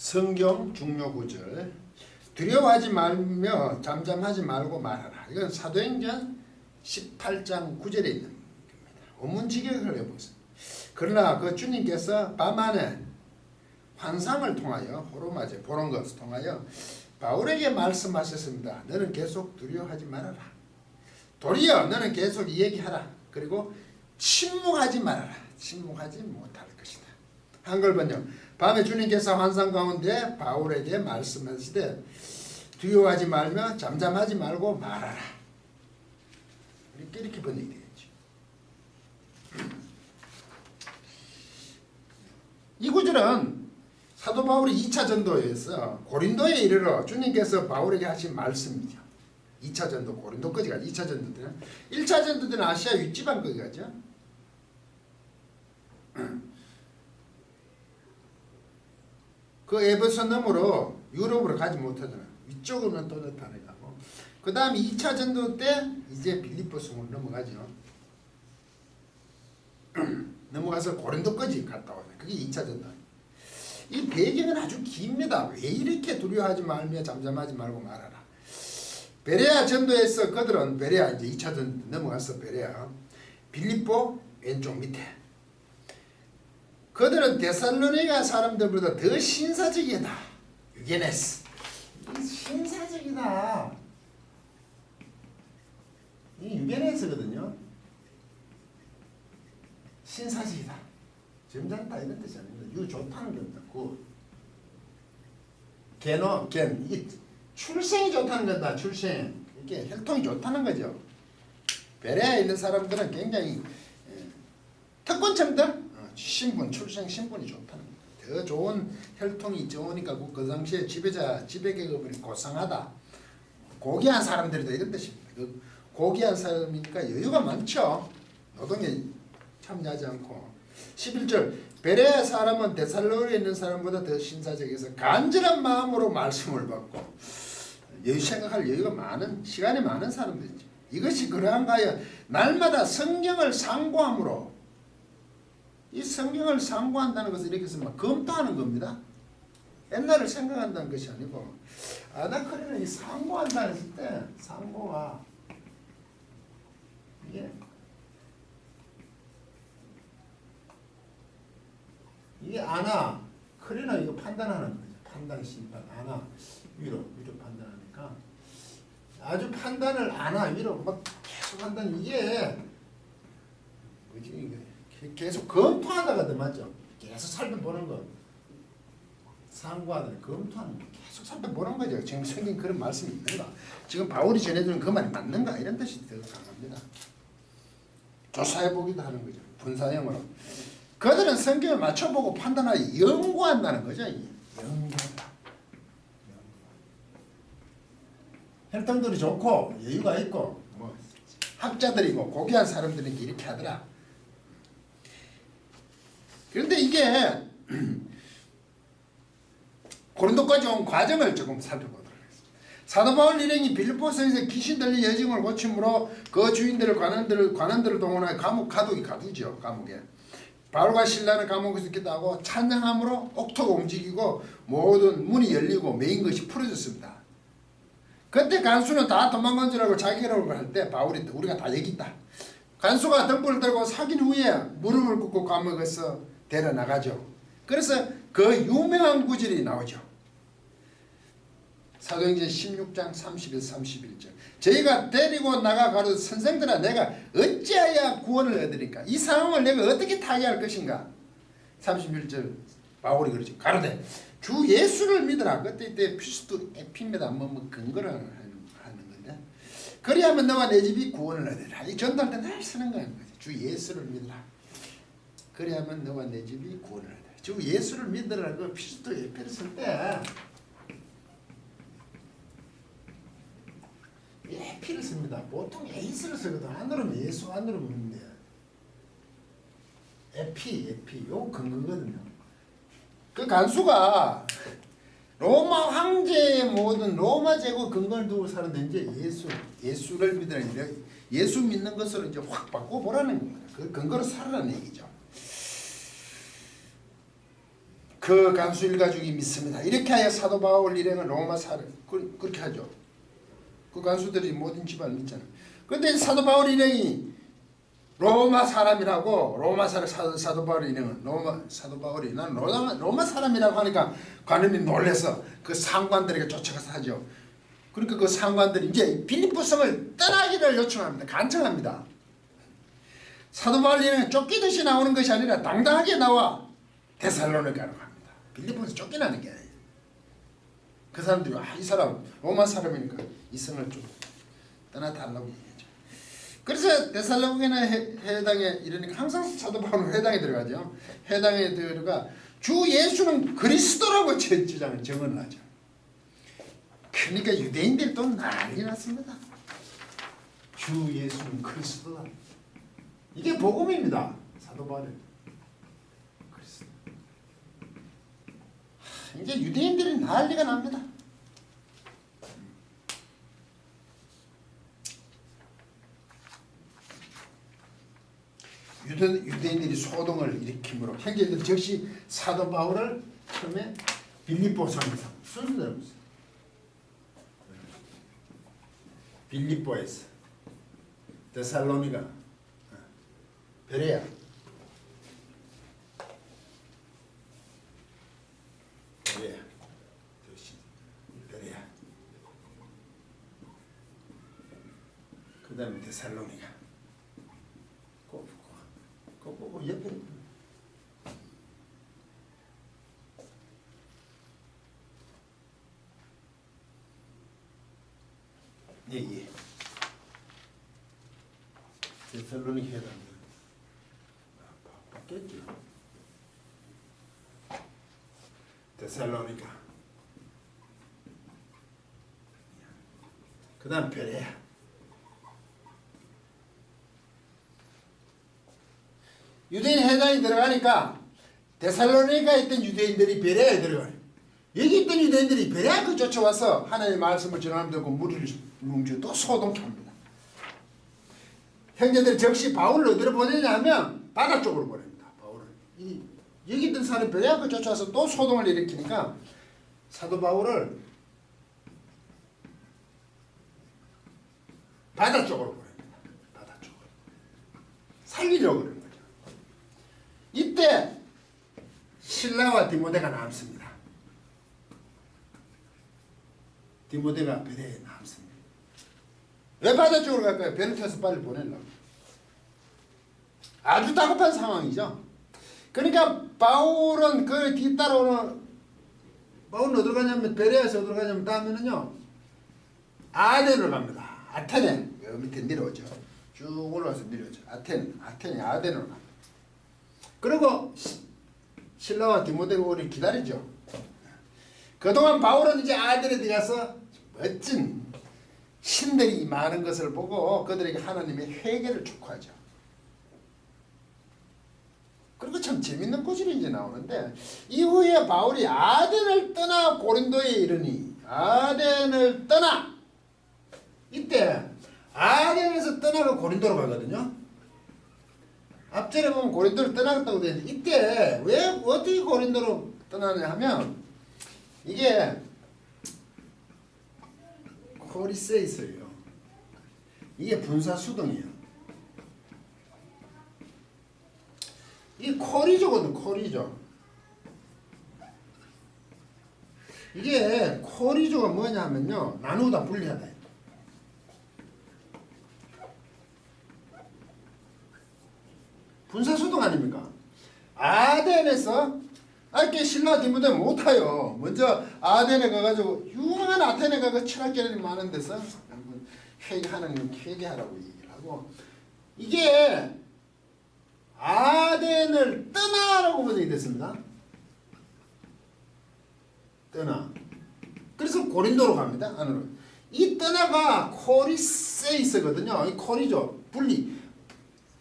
성경 중요 구절 두려워하지 말며 잠잠하지 말고 말하라. 이건 사도행전 18장 9절에 있는 겁니다. 원문 직역을 해보세요. 그러나 그 주님께서 밤안에 환상을 통하여 호로마제 보는 것을 통하여 바울에게 말씀하셨습니다. 너는 계속 두려워하지 말아라. 도리어 너는 계속 이야기하라. 그리고 침묵하지 말아라. 침묵하지 못할 것이다. 한글 번역. 밤에 주님께서 환상 가운데 바울에게 말씀하시되 두려워하지 말며 잠잠하지 말고 말하라. 이렇게 번역이 되겠죠. 이 구절은 사도 바울이 2차 전도에서 고린도에 이르러 주님께서 바울에게 하신 말씀이죠. 2차 전도 고린도까지 가죠. 2차 전도 때는 1차 전도 때는 아시아 윗지방까지 가죠. 그 에베소 너머로 유럽으로 가지 못하잖아요. 위쪽으로는 또 나타나고. 그 다음에 2차 전도 때 이제 빌립보성으로 넘어가죠. 넘어가서 고린도까지 갔다 와요. 그게 2차 전도. 이 배경은 아주 깁니다. 왜 이렇게 두려워하지 말며 잠잠하지 말고 말하라. 베레아 전도에서 그들은 베레아 이제 2차 전도 넘어가서 베레아 빌립보 왼쪽 밑에 그들은 데살로니가 사람들보다 더 신사적이다. 유게네스. 신사적이다. 이 유게네스거든요. 신사적이다. 점잖다 이런 뜻이 아닙니다. 유 좋다는 겁니다. 겐. 이게 출생이 좋다는 거다. 출생. 이게 혈통이 좋다는 거죠. 베레아에 있는 사람들은 굉장히 특권층들 신분, 출생 신분이 좋다는 거예요. 더 좋은 혈통이 좋으니까 그 당시에 지배계급이 고상하다. 고귀한 사람들이다 이런 뜻입니다. 그 고귀한 사람이니까 여유가 많죠. 노동에 참여하지 않고. 11절 베레아 사람은 데살로니가에 있는 사람보다 더 신사적이어서 간절한 마음으로 말씀을 받고 생각할 여유가 많은 시간이 많은 사람들이죠. 이것이 그러한가하여 날마다 성경을 상고함으로 이 성경을 상고한다는 것은 이렇게 쓰면 검토하는 겁니다. 옛날을 생각한다는 것이 아니고 아나크리는 이 상고한다는 했을 때 상고가 이게 아나 크리는 이거 판단하는 거죠. 판단 심판 아나 위로 판단하니까 아주 판단을 아나 위로 막 계속 한다는 이게 뭐지 이게 계속 검토하다가 맞죠? 계속 살펴보는 거. 상고하다 검토하는 거. 계속 살펴보는 거죠. 지금 성경 그런 말씀이 있는가? 지금 바울이 전해주는 그 말이 맞는가? 이런 뜻이 더 강합니다. 조사해보기도 하는 거죠. 분사형으로. 그들은 성경을 맞춰보고 판단하여 연구한다는 거죠. 연구한다. 혈통들이 좋고 여유가 있고 뭐 학자들이고 고귀한 사람들이 이렇게 하더라. 그런데 이게 고린도까지 온 과정을 조금 살펴보도록 하겠습니다. 사도 바울 일행이 빌립보서에서 귀신 들린 여종을 고침으로 그 주인들을 관원들을 동원하여 가두죠. 감옥에. 바울과 실라는 감옥에서 기도하고 찬양함으로 옥토가 움직이고 모든 문이 열리고 메인 것이 풀어졌습니다. 그때 간수는 다 도망간 줄 알고 자기라고 할 때 바울이 우리가 다 여기 있다. 간수가 덤불을 들고 사긴 후에 무릎을 꿇고 감옥에서 데려나가죠. 그래서 그 유명한 구절이 나오죠. 사도행전 16장 30일 31절 저희가 데리고 나가 가로되 선생들아 내가 어찌하여 구원을 얻으리까? 이 상황을 내가 어떻게 타개할 것인가? 31절 바울이 그러죠. 가로되 주 예수를 믿으라. 그때 피스도 에피입니다. 뭐 근거를 하는 건데 그리하면 너와 내 집이 구원을 얻으리라. 이 전도할 때 늘 쓰는 거예요. 주 예수를 믿으라. 그리하면 너와 내 집이 구원을 얻으리라. 주 예수를 믿으라. 그 피스도 에피를 쓸 때 에피를 씁니다. 보통 에이스를 쓰거든. 안으로는 예수, 안으로는 에피, 요 근거거든요. 그 간수가 로마 황제의 모든 로마 제국 근거를 두고 사는데 이제 예수를 믿으라. 예수 믿는 것으로 이제 확 바꿔보라는 겁니다. 그 근거로 살아라는 얘기죠. 그 간수 일가족이 믿습니다. 이렇게 하여 사도 바울 일행은 로마 사람 그렇게 하죠. 그 간수들이 모든 집안을 믿잖아요. 그런데 사도 바울 일행이 로마 사람이라고 사도 바울 일행은 사도 바울이 나는 로마 사람이라고 하니까 관원이 놀래서 그 상관들에게 쫓아가서 하죠. 그러니까 그 상관들이 이제 빌립보 성을 떠나기를 요청합니다. 간청합니다. 사도 바울 일행은 쫓기듯이 나오는 것이 아니라 당당하게 나와 데살로니가로 갑니다. 빌립보에서 쫓겨나는 게 아니에요. 그 사람들이 이 사람 로마 사람이니까 이 성을 좀 떠나달라고 얘기하죠. 그래서 데살로니가 회당에 이르니까 항상 사도 바울은 회당에 들어가죠. 회당에 들어가 주 예수는 그리스도라고 정언을 하죠. 그러니까 유대인들이 또 난리 났습니다. 주 예수는 그리스도다. 이게 복음입니다. 사도 바울은 그리스도. 이제 유대인들이 난리가 납니다. 유대인들이 소동을 일으킴으로 형제들 즉시 사도 바울을 처음에 빌립보 성에서 순서대로 빌립보에서 데살로니가 베레아 그 다음에 데살로니가 옆에 예. 데살로니가 회당 바뀌었죠. 데살로니가 그 다음 베레아 유대인 회당에 들어가니까 데살로니가에 있던 유대인들이 베레아에 들어가요. 여기 있던 유대인들이 베레아에 쫓아와서 하나님의 말씀을 전하면 되고 무리를 뭉쳐 또 소동합니다. 형제들이 즉시 바울을 어디로 보내냐 하면 바다 쪽으로 보냅니다. 바울을. 여기 있던 사람이 베레아에 쫓아와서 또 소동을 일으키니까 사도 바울을 바다 쪽으로 보냅니다. 바다 쪽으로. 살리려고 그래요. 이때 실라와 디모데가 남습니다. 디모데가 베레아에 남습니다. 왜 바다 쪽으로 갈까요? 배를 타서 빨리 보내려고. 아주 다급한 상황이죠. 그러니까 바울은 그 뒤따라오는 바울은 어디로 가냐면 베레아에서 어디로 가냐면 다음에는요 아덴으로 갑니다. 아테네 여기 밑에 내려오죠. 쭉 올라와서 내려오죠. 아테네 아덴으로 갑니다. 그리고 실라와 디모데가 우리 기다리죠. 그동안 바울은 이제 아들에 들어가서 멋진 신들이 많은 것을 보고 그들에게 하나님의 회개를 촉구하죠. 그리고 참 재밌는 구절이 이제 나오는데 이후에 바울이 아덴을 떠나 고린도에 이르니 아덴을 떠나 이때 아덴에서 떠나고 고린도로 가거든요. 앞전에 보면 고린도를 떠나갔다고 되어 있는데 이때 왜 어떻게 고린도로 떠나냐 하면 이게 코리스에 있어요. 이게 분사수동이에요. 이게 코리조거든. 코리조. 이게 코리조가 뭐냐 하면요 나누다 분리하다. 분사수동 아닙니까? 아덴에서 이렇게 신라 디모데 못타요. 먼저 아덴에 가가지고 유명한 아테네 가서 철학자들이 많은 데서 회개하라고 얘기를 하고 이게 아덴을 떠나라고 번역이 됐습니다. 떠나. 그래서 고린도로 갑니다. 안으로. 이 떠나가 코리세이스거든요. 이 코리죠. 분리.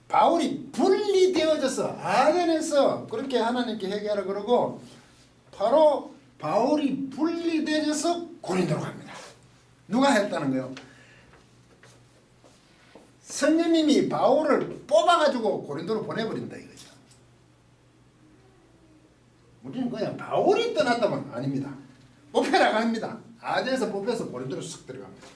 바울이 분리되어져서 아덴에서 그렇게 하나님께 회개하라 그러고 바로 바울이 분리되어져서 고린도로 갑니다. 누가 했다는 거예요? 성령님이 바울을 뽑아가지고 고린도로 보내버린다 이거죠. 우리는 그냥 바울이 떠났다면 아닙니다. 뽑혀라 갑니다. 아덴에서 뽑혀서 고린도로 쓱 들어갑니다.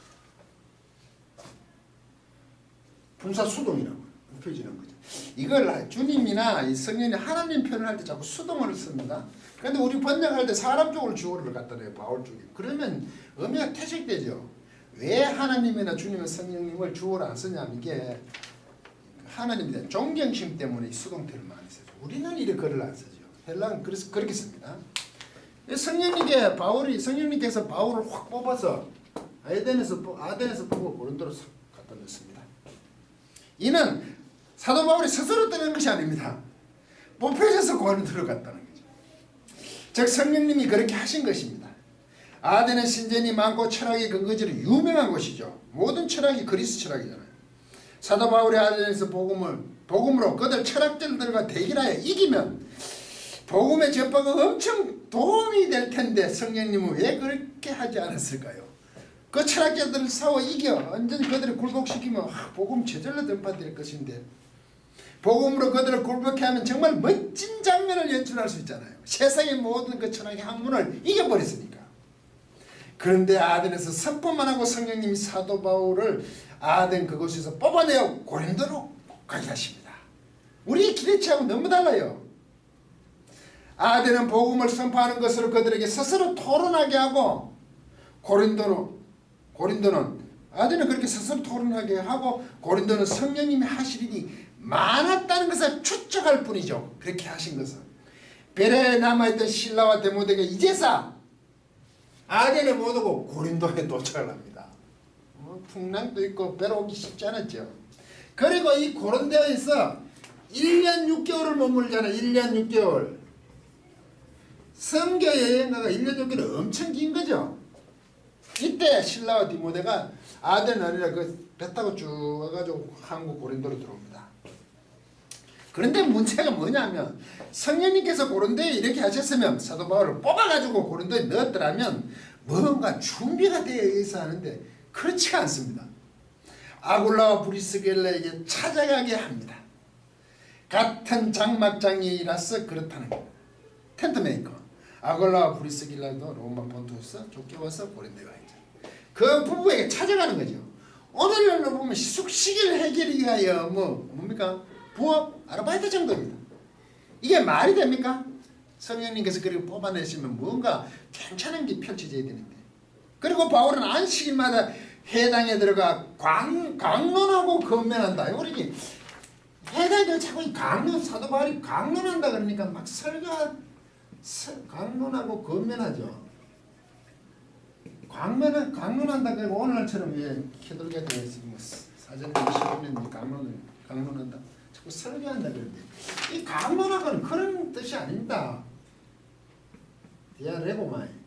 분사 수동이라고 뽑혀지는 거죠. 이걸 주님이나 이 성령이 하나님 표현을 할 때 자꾸 수동어를 씁니다. 그런데 우리 번역할 때 사람 쪽으로 주어를 갖다 내요. 바울 쪽에. 그러면 의미가 퇴색되죠. 왜 하나님이나 주님의 성령님을 주어를 안 쓰냐면 이게 하나님에 대한 존경심 때문에 이 수동태를 많이 쓰죠. 우리는 이렇게 글을 안 쓰죠. 헬라는 그래서 그렇게 씁니다. 성령님께서 바울을 확 뽑아서 아덴에서 뽑고 고린도로 갖다 냈습니다. 이는 사도 바울이 스스로 떠난 것이 아닙니다. 뽑혀져서 고린도로 갔다는 거죠. 즉 성령님이 그렇게 하신 것입니다. 아덴은 신전이 많고 철학의 근거지로 유명한 곳이죠. 모든 철학이 그리스 철학이잖아요. 사도 바울이 아덴에서 복음으로 그들 철학자들과 대결하여 이기면 복음의 전파가 엄청 도움이 될 텐데 성령님은 왜 그렇게 하지 않았을까요? 그 철학자들을 싸워 이겨 완전히 그들을 굴복시키면 복음 저절로 전파될 것인데 복음으로 그들을 굴복해 하면 정말 멋진 장면을 연출할 수 있잖아요. 세상의 모든 그 철학의 학문을 이겨버렸으니까. 그런데 아덴에서 선포만 하고 성령님이 사도 바울을 아덴 그곳에서 뽑아내어 고린도로 가게 하십니다. 우리의 기대치하고 너무 달라요. 아덴은 복음을 선포하는 것으로 그들에게 스스로 토론하게 하고 고린도는 아덴은 그렇게 스스로 토론하게 하고 고린도는 성령님이 하실 일이 많았다는 것을 추측할 뿐이죠. 그렇게 하신 것은 베레에 남아있던 실라와 데모데가 이제서 아덴에 못 오고 고린도에 도착을 합니다. 풍랑도 있고 배로 오기 쉽지 않았죠. 그리고 이 고린도에서 1년 6개월을 머물잖아요. 1년 6개월. 선교 여행가가 1년 6개월 엄청 긴 거죠. 이때 신라와 디모데가 아덴 아니라 그 배 타고 쭉 와가지고 한국 고린도로 들어옵니다. 그런데 문제가 뭐냐면 성령님께서 고린도에 이렇게 하셨으면 사도 바울을 뽑아가지고 고린도에 넣었더라면 뭔가 준비가 되어 있어 하는데 그렇지가 않습니다. 아굴라와 브리스길라에게 찾아가게 합니다. 같은 장막장이라서 그렇다는 거예요. 텐트메이커 아굴라와 브리스길라도 로마 본토에서 쫓겨와서 고린도에 와 있죠. 그 부부에게 찾아가는 거죠. 오늘날로 보면 숙식을 해결하기 위하여 뭡니까? 부업, 아르바이트 정도입니다. 이게 말이 됩니까? 성령님께서 그렇게 뽑아내시면 뭔가 괜찮은 게 펼쳐져야 되는데. 그리고 바울은 안식일마다 회당에 들어가 강론하고 건면한다. 우리 회당에 자꾸 사도 바울이 강론한다 그러니까 막 강론하고 건면하죠. 강론한다 그러고 오늘날처럼 캐톨릭에 대해서 사전에 15년 강론한다. 자꾸 설교한다 그러는데 이 강론하고는 그런 뜻이 아닙니다. 디아레고만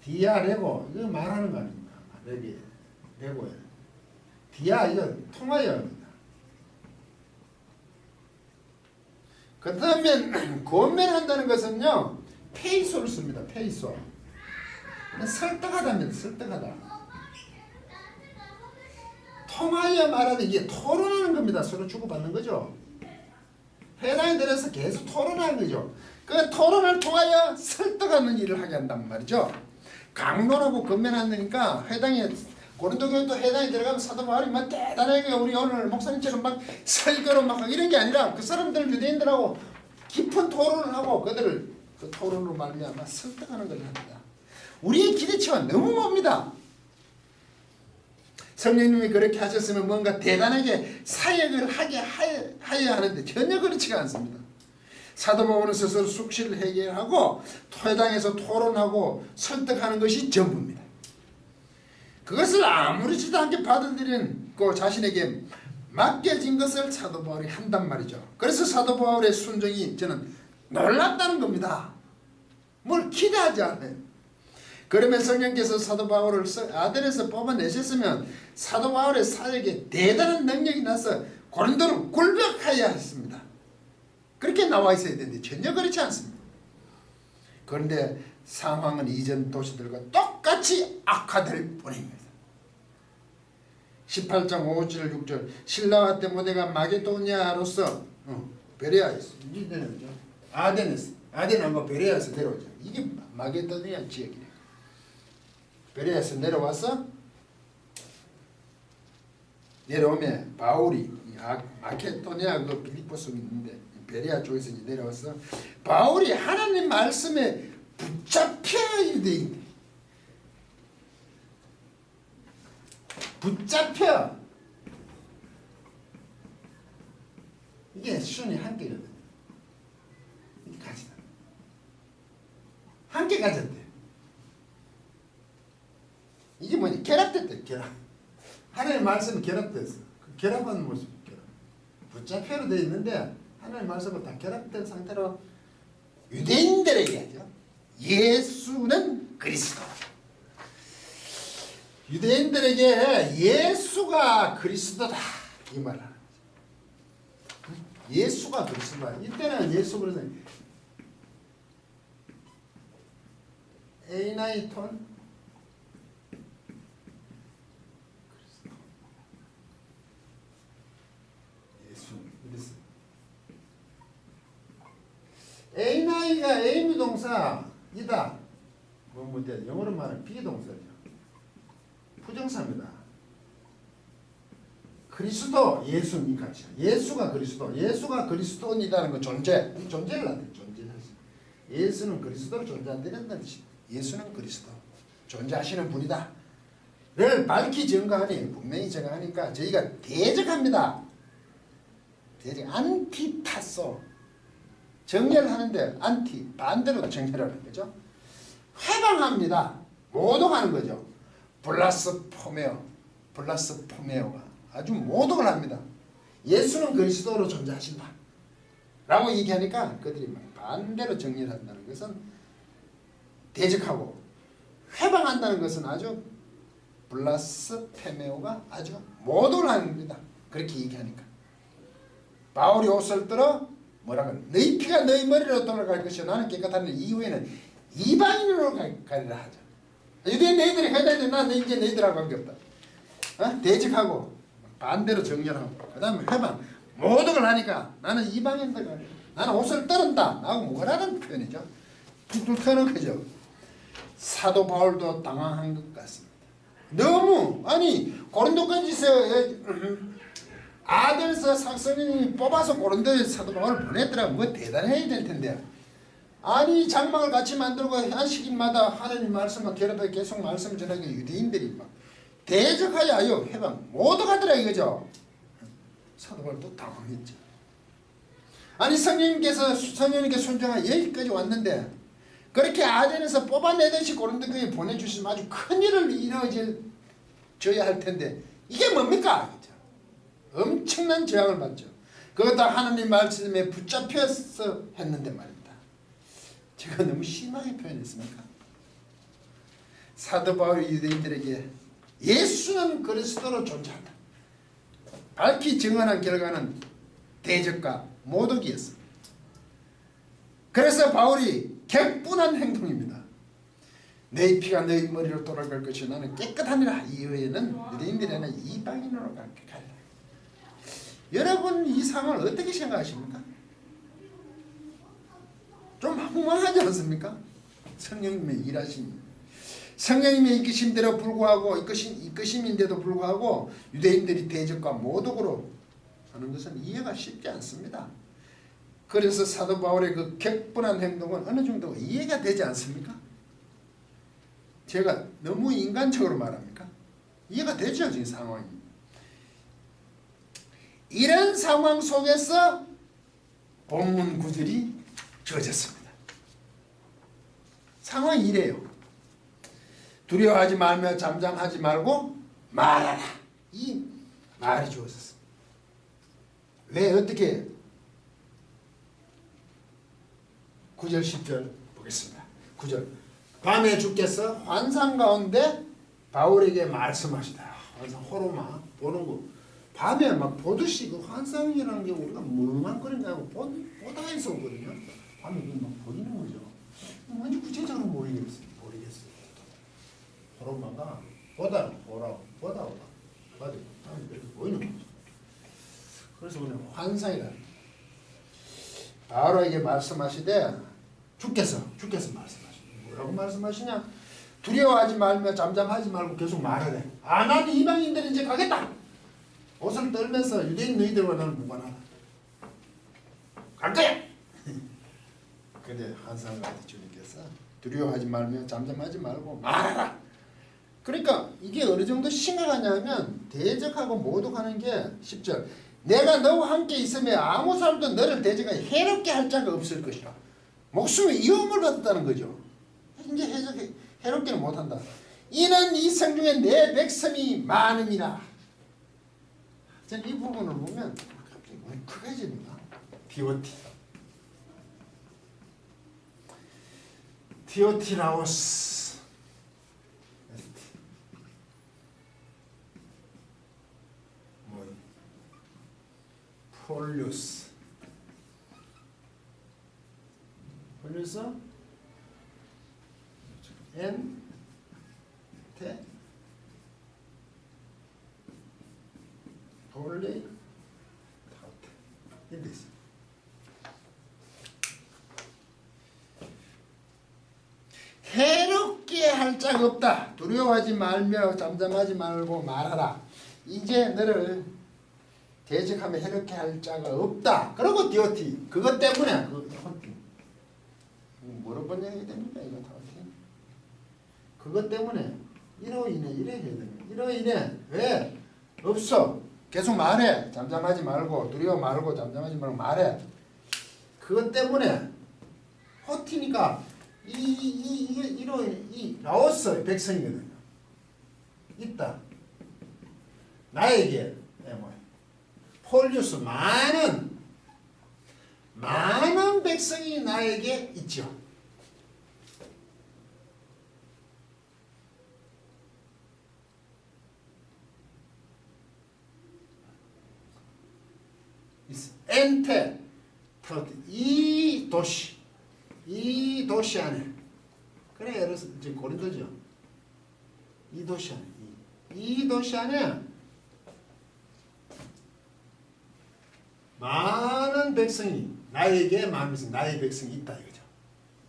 디아레고 이거 말하는 거 아닙니까? 레고야. 디아 이거 통하여 합니다. 그 다음에 권면한다는 것은요 페이소를 씁니다. 페이소. 설득하다면 설득하다. 통하여 말하는 이게 토론하는 겁니다. 서로 주고받는 거죠. 회당에 들어서 계속 토론하는 거죠. 그 토론을 통하여 설득하는 일을 하게 한단 말이죠. 강론하고 건면한다니까 회당에 고린도 교회도 회당에 들어가면 사도 바울이 막 대단하게 우리 오늘 목사님처럼 막 설교로 막 이런 게 아니라 그 사람들 유대인들하고 깊은 토론을 하고 그들을 그 토론으로 말미암아 설득하는 걸 합니다. 우리의 기대치와 너무 멉니다. 성령님이 그렇게 하셨으면 뭔가 대단하게 사역을 하게 하여야 하는데 전혀 그렇지가 않습니다. 사도 바울은 스스로 숙식을 해결하고 회당에서 토론하고 설득하는 것이 전부입니다. 그것을 아무렇지도 않게 받아들인 그 자신에게 맡겨진 것을 사도 바울이 한단 말이죠. 그래서 사도 바울의 순종이 저는 놀랍다는 겁니다. 뭘 기대하지 않아요. 그러면 성령께서 사도 바울을 아덴에서 뽑아내셨으면 사도 바울의 사역에 대단한 능력이 나서 고린도를 굴복하여 했습니다. 그렇게 나와 있어야 되는데 전혀 그렇지 않습니다. 그런데 상황은 이전 도시들과 똑같이 악화될 뿐입니다. 18장 5절 6절 신라와 데모데가 마게도니아로서 베레아에 있습니다. 아덴하고 베레아에서 내려오죠. 이게 마게도니아 지역이에요. 베레아에서 내려와서 내려오면 바울이 마케도니아 그 빌립보스 있는데 베레아 쪽에서 이제 내려와서 바울이 하나님 말씀에 붙잡혀 이래. 붙잡혀. 이게 순위 한 개거든. 가지다. 한 개 가졌대. 이게 뭐냐? 결합됐대. 결합. 하나님 말씀이 결합됐어. 그 결합하는 모습. 결합. 붙잡혀로 되어 있는데 하나님 말씀은 다 결합된 상태로 유대인들에게 하죠. 예수는 그리스도. 유대인들에게 예수가 그리스도다 이 말을 하는 거죠. 예수가 그리스도다. 이때는 예수 그래서 에이나이톤 예수 이랬어요. 에이나이가 에이미 동사이다. 뭐 영어로 말하면 비동사죠. 부정사입니다. 그리스도 예수님 같이 예수가 그리스도이다는 거 존재 이 존재를 안 돼. 존재를 예수는 그리스도로 존재한다는 뜻입니다. 예수는 그리스도 존재하시는 분이다. 를 밝히 증거하니 분명히 증거하니까 저희가 대적합니다. 대적 안티타소 정렬하는데 안티 반대로 정렬하는 거죠. 회방합니다. 모독하는 거죠. 블라스포메오가 아주 모독을 합니다. 예수는 그리스도로 존재하신다 라고 얘기하니까 그들이 반대로 정리한다는 것은 대적하고 회방한다는 것은 아주 블라스페메오가 아주 모독을 하는 겁니다. 그렇게 얘기하니까 바울이 옷을 들어 뭐라고 너희 피가 너희 머리로 돌아갈 것이요 나는 깨끗한 이후에는 이방인으로 가리라 하죠. 유대인 너희들이 해야 되는데 나는 이제 너희들하고 관계없다. 대적하고 반대로 정렬하고 그 다음에 회방 모독을 하니까 나는 이방인들 가리라. 나는 옷을 떨은다 하고 뭐라는 표현이죠. 툭툭 터는 거죠. 사도 바울도 당황한 것 같습니다. 너무 아니 고린도까지서 아들서 saksonin이 뽑아서 고린도에 사도 바울을 보냈더라. 뭐 대단해야 될 텐데 아니 장막을 같이 만들고 안식일마다 하나님 말씀을 결합해 계속 말씀을 전하게 유대인들이 막 대적하여 해방 모독하더라 이거죠. 사도 바울도 당황했죠. 아니 성령님께 순종하여 여기까지 왔는데 그렇게 아덴에서 뽑아내듯이 고린도교에 보내주시면 아주 큰일을 이루어져야 할 텐데 이게 뭡니까? 엄청난 재앙을 받죠. 그것도 하나님 말씀에 붙잡혀서 했는데 말입니다. 제가 너무 심하게 표현했습니까? 사도 바울이 유대인들에게 예수는 그리스도로 존재한다 밝히 증언한 결과는 대적과 모독이었습니다. 그래서 바울이 격분한 행동입니다. 내 피가 너희 머리로 돌아갈 것이 나는 깨끗함이라 이후에는 유대인들에는 이방인으로 갈라. 여러분 이 상황을 어떻게 생각하십니까? 좀 황망하지 않습니까? 성령님의 일하심이 성령님의 이끄심대로 불구하고 이끄심인데도 불구하고 유대인들이 대적과 모독으로 하는 것은 이해가 쉽지 않습니다. 그래서 사도 바울의 그 격분한 행동은 어느 정도 이해가 되지 않습니까? 제가 너무 인간적으로 말합니까? 이해가 되죠, 지금 상황이. 이런 상황 속에서 본문 구절이 주어졌습니다. 상황이 이래요. 두려워하지 말며 잠잠하지 말고 말하라. 이 말이 주어졌습니다. 왜 어떻게 9절 10절 보겠습니다. 9절 밤에 주께서 환상 가운데 바울에게 말씀하시다. 환상 호로마 보는 거 밤에 막 보듯이 그 환상이라는 게 우리가 멍망거리냐고 보다가 있었거든요. 밤에 막 보이는 거죠. 뭔지 구체적으로 모르겠어요. 호로마가 보다 오다 밤에 이렇게 보이는 거죠. 그래서 우리는 환상이라 바로에게 말씀하시되 주께서 말씀하시네. 뭐라고 말씀하시냐? 두려워하지 말며 잠잠하지 말고 계속 말하래. 나는 이방인들이 이제 가겠다. 옷을 떨면서 유대인 너희들과 나는 무관하다. 갈 거야. 근데 한 사람한테 주님께서 두려워하지 말며 잠잠하지 말고 말하라. 그러니까 이게 어느 정도 심각하냐면 대적하고 모독하는 게 10절. 내가 너와 함께 있으면 아무 사람도 너를 대적하여 해롭게 할 자가 없을 것이라. 목숨에 위험을 받았다는 거죠. 이제 해롭게는 못한다. 이는 이 성 중에 내 백성이 많음이라. 저는 이 부분을 보면 갑자기 울컥해집니다. 디오티라오스 폴리우스 엔 테 폴리 타우테 이렇게 있어요. 해롭게 할 자가 없다. 두려워하지 말며 잠잠하지 말고 말하라. 이제 너를 대적하며 해롭게 할 자가 없다. 그리고 디오티 그것 때문에 뭐로 번역해야 됩니까? 이거 다 그것 때문에 이로 인해 이래 해야 됩니다. 이로 인해 왜 없어? 계속 말해. 잠잠하지 말고 두려워 말고 잠잠하지 말고 말해. 그것 때문에 호티니까 이 라오스 백성이거든요. 있다. 나에게 폴리우스 많은 백성이 나에게 있죠. 엔테 이 도시 안에 그래 예를 들어서 지금 고린도죠. 이 도시 안에 많은 백성이 나의 백성이 있다 이거죠.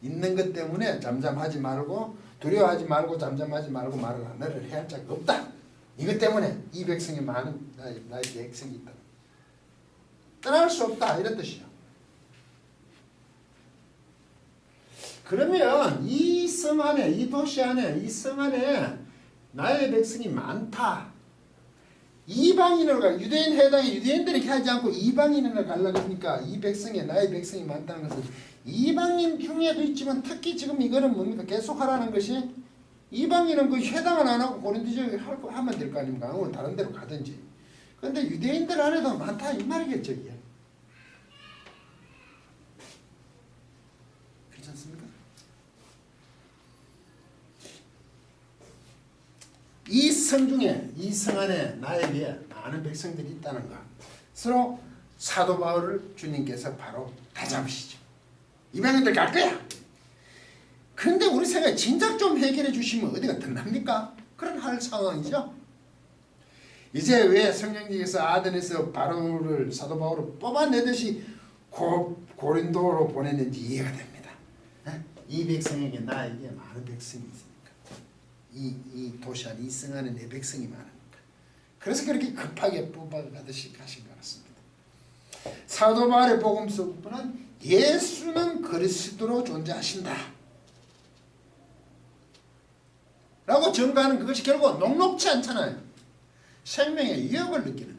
있는 것 때문에 잠잠하지 말고 두려워하지 말고 잠잠하지 말고 말을 너를 해할 자가 없다. 이것 때문에 이 백성이 많은 나의 백성이 있다. 떠날 수 없다 이런 뜻이죠. 그러면 이 성 안에 이 도시 안에 이 성 안에 나의 백성이 많다. 이방인으로 가 유대인 해당에 유대인들이 하지 않고 이방인으로 가려고 하니까 이 백성에 나의 백성이 많다는 것은 이방인 중에도 있지만 특히 지금 이거는 뭡니까? 계속 하라는 것이 이방인은 그 해당은 안 하고 고린도 지역에 하면 될 거 아닙니까? 아니면 다른 데로 가든지. 그런데 유대인들 안에도 많다 이 말이겠죠. 이게. 그렇지 않습니까? 이 성 중에 이 성 안에 나에게 많은 백성들이 있다는 것. 서로 사도 바울을 주님께서 바로 다잡으시죠. 이방인들 갈 거야. 그런데 우리 생각에 진작 좀 해결해 주시면 어디가 덧납니까? 그런 할 상황이죠. 이제 왜 성령님께서 아덴에서 바울을 사도 바울을 뽑아내듯이 고린도로 보냈는지 이해가 됩니다. 이 백성에게 나에게 많은 백성이 있으니까 이 도시 안에 이 성 안에 내 백성이 많으니까 그래서 그렇게 급하게 뽑아가듯이 가신 것 같습니다. 사도 바울의 복음서는 예수는 그리스도로 존재하신다 라고 증거하는 그것이 결국 녹록지 않잖아요. 생명의 위협을 느끼는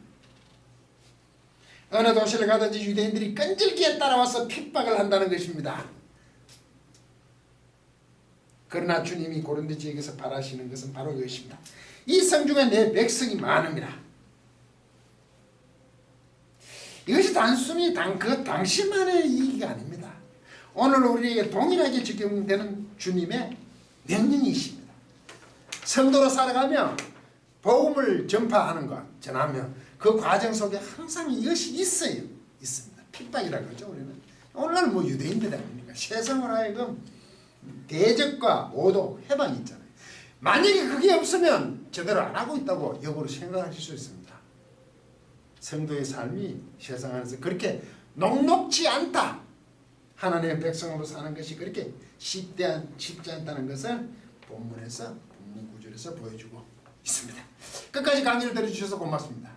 어느 도시를 가든지 유대인들이 끈질기게 따라와서 핍박을 한다는 것입니다. 그러나 주님이 고린도 지역에서 바라시는 것은 바로 이것입니다. 이 성 중에 내 백성이 많음이라. 이것이 단순히 그 당시만의 이익이 아닙니다. 오늘 우리에게 동일하게 적용되는 주님의 명령이십니다. 성도로 살아가며 복음을 전파하는 것, 전하며 그 과정 속에 항상 이것이 있습니다. 핍박이라고 그러죠. 우리는 오늘날 뭐 유대인들이 아닙니까? 세상을 하여금 대적과 모독, 해방이 있잖아요. 만약에 그게 없으면 제대로 안 하고 있다고 역으로 생각하실 수 있습니다. 성도의 삶이 세상 안에서 그렇게 녹록지 않다. 하나님의 백성으로 사는 것이 그렇게 쉽지 않다는 것을 본문 구절에서 보여주고 있습니다. 끝까지 강의를 들어주셔서 고맙습니다.